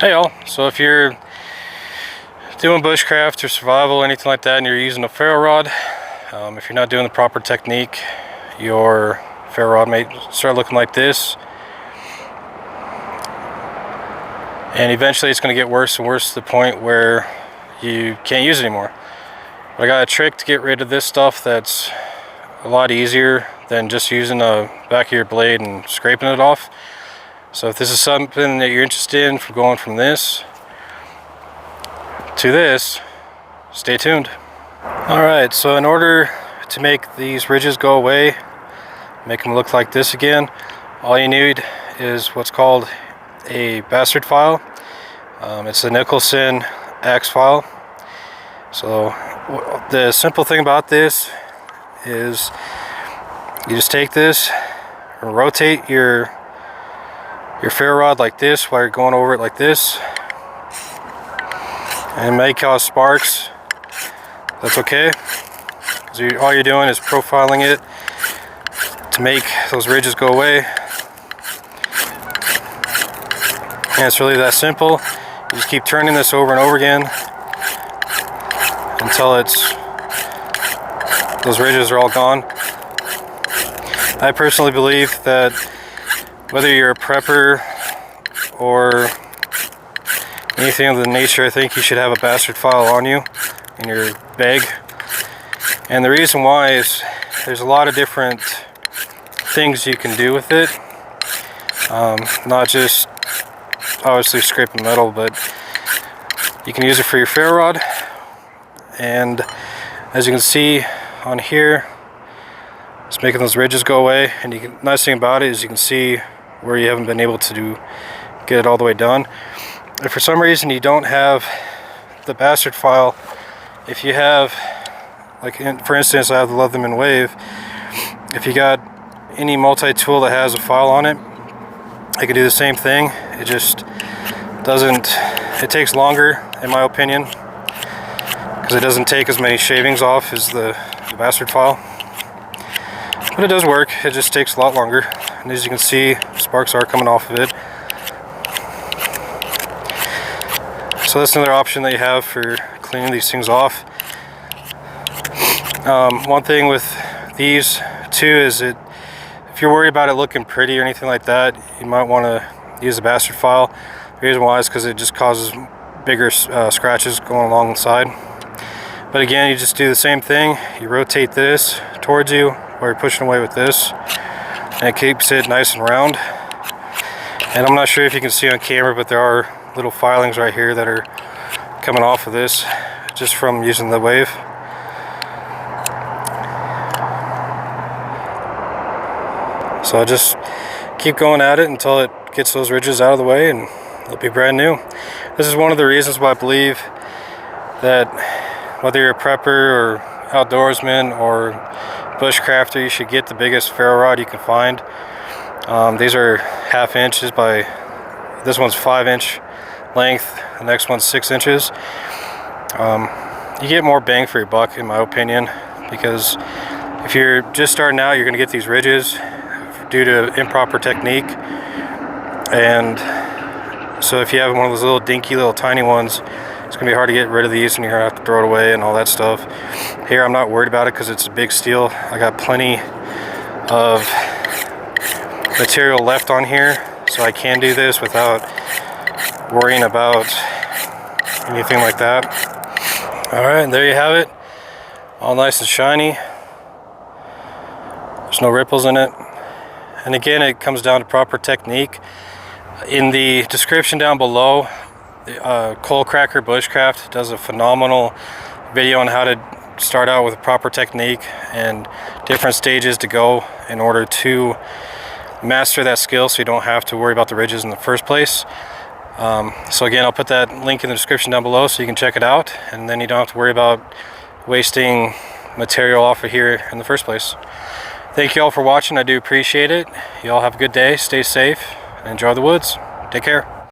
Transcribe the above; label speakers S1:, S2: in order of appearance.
S1: Hey all, so if you're doing bushcraft or survival, anything like that, and you're using a ferro rod, if you're not doing the proper technique, your ferro rod may start looking like this, and eventually it's going to get worse and worse to the point where you can't use it anymore. But I got a trick to get rid of this stuff that's a lot easier than just using the back of your blade and scraping it off. So if this is something that you're interested in, for going from this to this, stay tuned. Alright, so in order to make these ridges go away, make them look like this again, all you need is what's called a bastard file. It's a Nicholson X file. So the simple thing about this is you just take this and rotate your ferro rod like this while you're going over it like this, and it may cause sparks. That's okay, because all you're doing is profiling it to make those ridges go away. And it's really that simple. You just keep turning this over and over again until those ridges are all gone. I personally believe that whether you're a prepper or anything of the nature, I think you should have a bastard file on you in your bag. And the reason why is there's a lot of different things you can do with it. Not just obviously scraping metal, but you can use it for your ferro rod. And as you can see on here, it's making those ridges go away. And nice thing about it is you can see where you haven't been able to get it all the way done. If for some reason you don't have the bastard file, if you have, like for instance, I have the Leatherman Wave, if you got any multi-tool that has a file on it, I could do the same thing. It just doesn't, it takes longer in my opinion, because it doesn't take as many shavings off as the bastard file. But it does work, it just takes a lot longer. And as you can see, sparks are coming off of it. So that's another option that you have for cleaning these things off. One thing with these too is that if you're worried about it looking pretty or anything like that, you might want to use the bastard file. The reason why is because it just causes bigger scratches going along the side. But again, you just do the same thing. You rotate this towards you while you're pushing away with this, and it keeps it nice and round. And I'm not sure if you can see on camera, but there are little filings right here that are coming off of this just from using the wave. So I just keep going at it until it gets those ridges out of the way, and it'll be brand new. This is one of the reasons why I believe that whether you're a prepper or outdoorsman or bushcrafter, you should get the biggest ferro rod you can find. These are 1/2 inches by, this one's 5-inch length, the next one's 6 inches. You get more bang for your buck in my opinion, because if you're just starting out, you're going to get these ridges due to improper technique. And so if you have one of those little dinky little tiny ones, it's going to be hard to get rid of these, and you're going to have to throw it away and all that stuff. Here I'm not worried about it because it's a big steel. I got plenty of material left on here, so I can do this without worrying about anything like that. Alright, and there you have it. All nice and shiny. There's no ripples in it. And again, it comes down to proper technique. In the description down below, Coalcracker Bushcraft does a phenomenal video on how to start out with a proper technique and different stages to go in order to master that skill, so you don't have to worry about the ridges in the first place. So again, I'll put that link in the description down below so you can check it out, and then you don't have to worry about wasting material off of here in the first place. Thank you all for watching. I do appreciate it. You all have a good day, stay safe, and enjoy the woods. Take care.